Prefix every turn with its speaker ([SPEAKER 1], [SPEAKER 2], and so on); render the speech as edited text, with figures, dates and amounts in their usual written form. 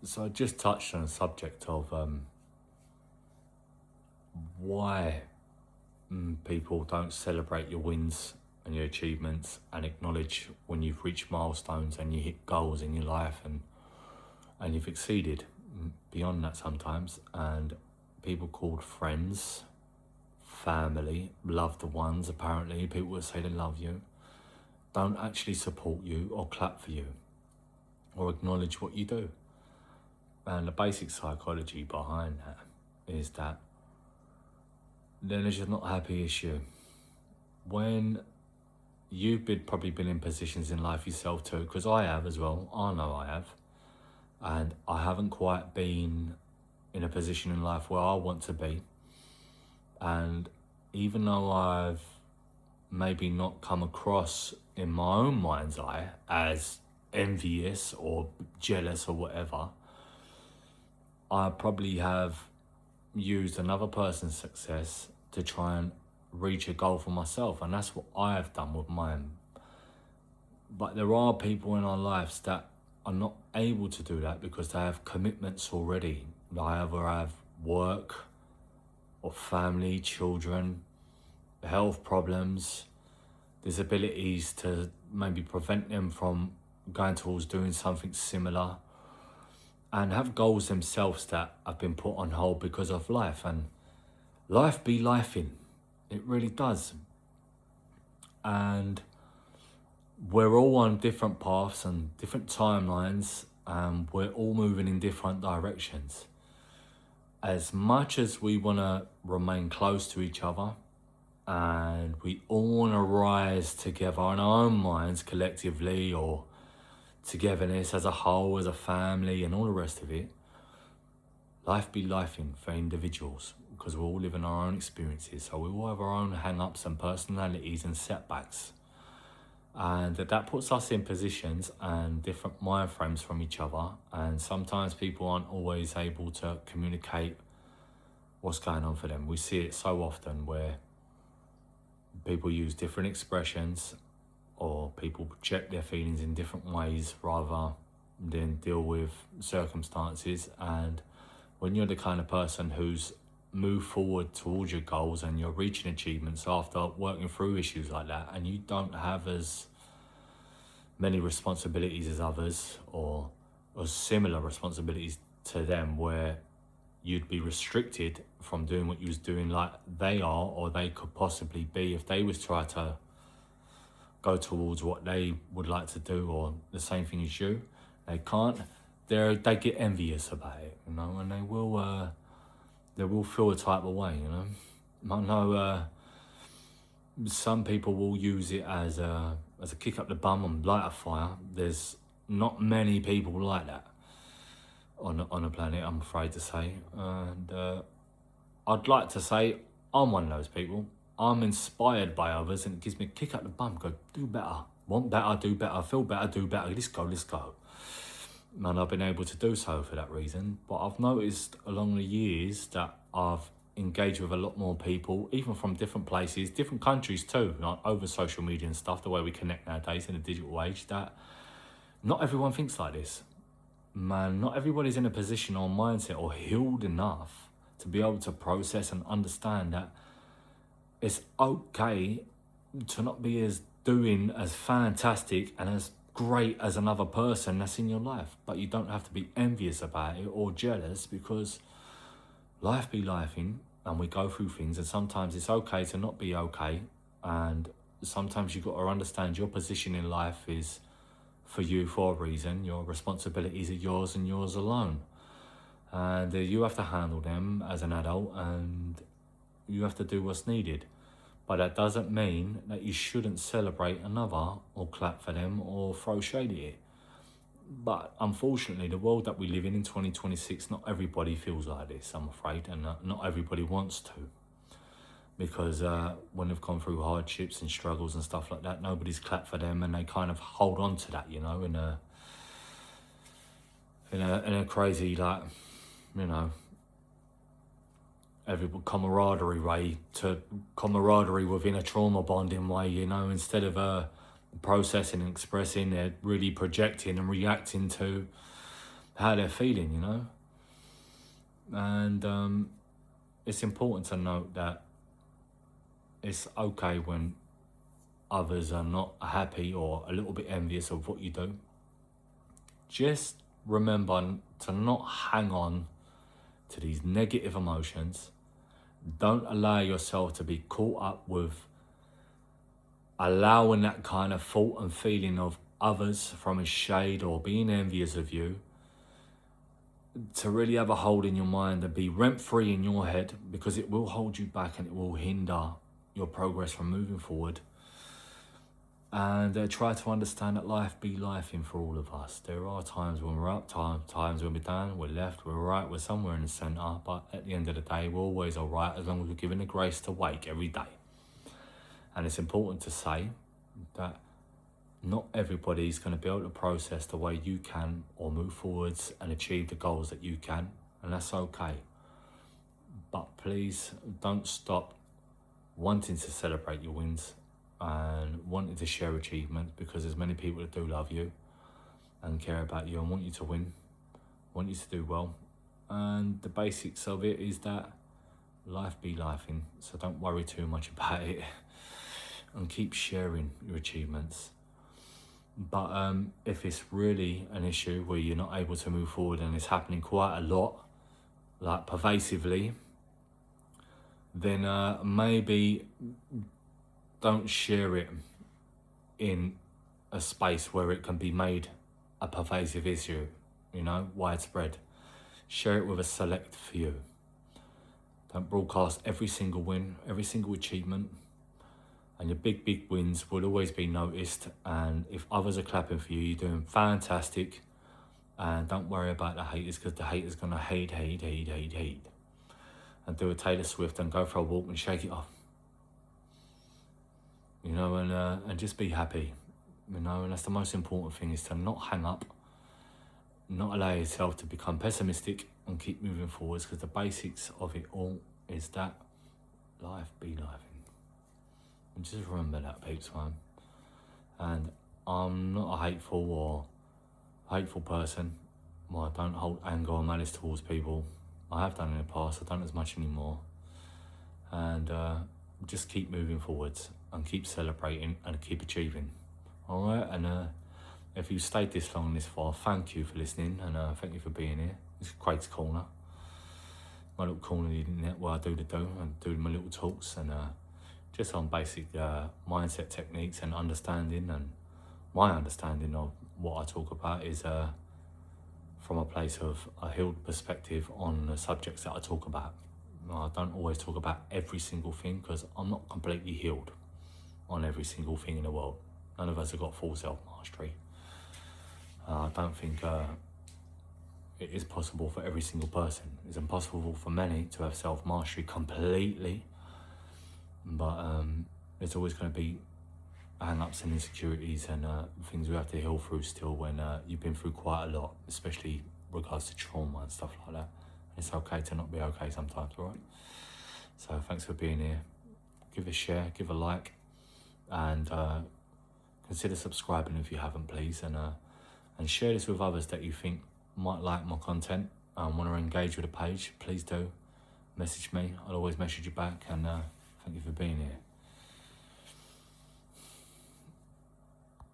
[SPEAKER 1] So I just touched on the subject of why people don't celebrate your wins and your achievements and acknowledge when you've reached milestones and you hit goals in your life and you've exceeded beyond that sometimes. And people called friends, family, loved ones, apparently, people that say they love you, don't actually support you or clap for you or acknowledge what you do. And the basic psychology behind that is that then it's just not a happy issue. When you've probably been in positions in life yourself too, because I have as well, I know I have, and I haven't quite been in a position in life where I want to be. And even though I've maybe not come across in my own mind's eye as envious or jealous or whatever, I probably have used another person's success to try and reach a goal for myself, and that's what I have done with mine. But there are people in our lives that are not able to do that because they have commitments already. They either have work or family, children, health problems, disabilities to maybe prevent them from going towards doing something similar, and have goals themselves that have been put on hold because of life. And life be lifing, it really does. And we're all on different paths and different timelines, and we're all moving in different directions. As much as we want to remain close to each other and we all want to rise together in our own minds collectively, or togetherness as a whole, as a family and all the rest of it, life be lifing for individuals because we're all living our own experiences. So we all have our own hang-ups and personalities and setbacks. And that puts us in positions and different mind frames from each other. And sometimes people aren't always able to communicate what's going on for them. We see it so often where people use different expressions, or people project their feelings in different ways rather than deal with circumstances. And when you're the kind of person who's moved forward towards your goals and you're reaching achievements after working through issues like that, and you don't have as many responsibilities as others, or similar responsibilities to them, where you'd be restricted from doing what you was doing like they are, or they could possibly be if they was try to go towards what they would like to do, or the same thing as you. They can't. They get envious about it, and they will feel a type of way, I know some people will use it as a kick up the bum and light a fire. There's not many people like that on the planet, I'm afraid to say. And I'd like to say I'm one of those people. I'm inspired by others, and it gives me a kick up the bum. Go, do better, want better, do better, feel better, do better. Let's go. And I've been able to do so for that reason. But I've noticed along the years that I've engaged with a lot more people, even from different places, different countries too, like over social media and stuff, the way we connect nowadays in the digital age, that not everyone thinks like this. Man, not everybody's in a position or mindset or healed enough to be able to process and understand that it's okay to not be doing as fantastic and as great as another person that's in your life. But you don't have to be envious about it or jealous, because life be lifing and we go through things, and sometimes it's okay to not be okay. And sometimes you've got to understand your position in life is for you for a reason. Your responsibilities are yours and yours alone. And you have to handle them as an adult, and you have to do what's needed. But that doesn't mean that you shouldn't celebrate another or clap for them or throw shade at it. But unfortunately, the world that we live in 2026, not everybody feels like this, I'm afraid, and not everybody wants to. Because when they've gone through hardships and struggles and stuff like that, nobody's clapped for them, and they kind of hold on to that, in a crazy, every camaraderie way, to camaraderie within a trauma bonding way, instead of processing and expressing, they're really projecting and reacting to how they're feeling, you know. And it's important to note that it's okay when others are not happy or a little bit envious of what you do. Just remember to not hang on to these negative emotions. Don't allow yourself to be caught up with allowing that kind of thought and feeling of others from a shade or being envious of you to really have a hold in your mind and be rent-free in your head, because it will hold you back and it will hinder your progress from moving forward. And try to understand that life be lifing for all of us. There are times when we're up, times when we're down, we're left, we're right, we're somewhere in the centre, but at the end of the day, we're always all right as long as we're given the grace to wake every day. And it's important to say that not everybody's going to be able to process the way you can or move forwards and achieve the goals that you can, and that's okay. But please don't stop wanting to celebrate your wins and wanting to share achievements, because there's many people that do love you and care about you and want you to win, want you to do well. And the basics of it is that life be lifing, so don't worry too much about it and keep sharing your achievements. But if it's really an issue where you're not able to move forward and it's happening quite a lot, like pervasively, then maybe don't share it in a space where it can be made a pervasive issue, you know, widespread. Share it with a select few. Don't broadcast every single win, every single achievement. And your big wins will always be noticed. And if others are clapping for you, you're doing fantastic. And don't worry about the haters, because the haters going to hate. And do a Taylor Swift and go for a walk and shake it off. You know, and just be happy. You know, and that's the most important thing, is to not hang up, not allow yourself to become pessimistic, and keep moving forwards, because the basics of it all is that life be life. And just remember that, peeps, man. And I'm not a hateful person. Well, I don't hold anger or malice towards people. I have done in the past, I don't as much anymore. And just keep moving forwards and keep celebrating and keep achieving. Alright, and if you stayed this long and this far, thank you for listening, and thank you for being here. It's Craig's Corner. My little corner of the internet where I do and do my little talks, and just on basic mindset techniques and understanding. And my understanding of what I talk about is from a place of a healed perspective on the subjects that I talk about. I don't always talk about every single thing, because I'm not completely healed on every single thing in the world. None of us have got full self-mastery. I don't think it is possible for every single person. It's impossible for many to have self-mastery completely. But there's always going to be hang-ups and insecurities and things we have to heal through still when you've been through quite a lot, especially regards to trauma and stuff like that. It's okay to not be okay sometimes, all right? So thanks for being here. Give a share, give a like, and consider subscribing if you haven't, please, and share this with others that you think might like my content and want to engage with the page. Please do message me. I'll always message you back, and thank you for being here.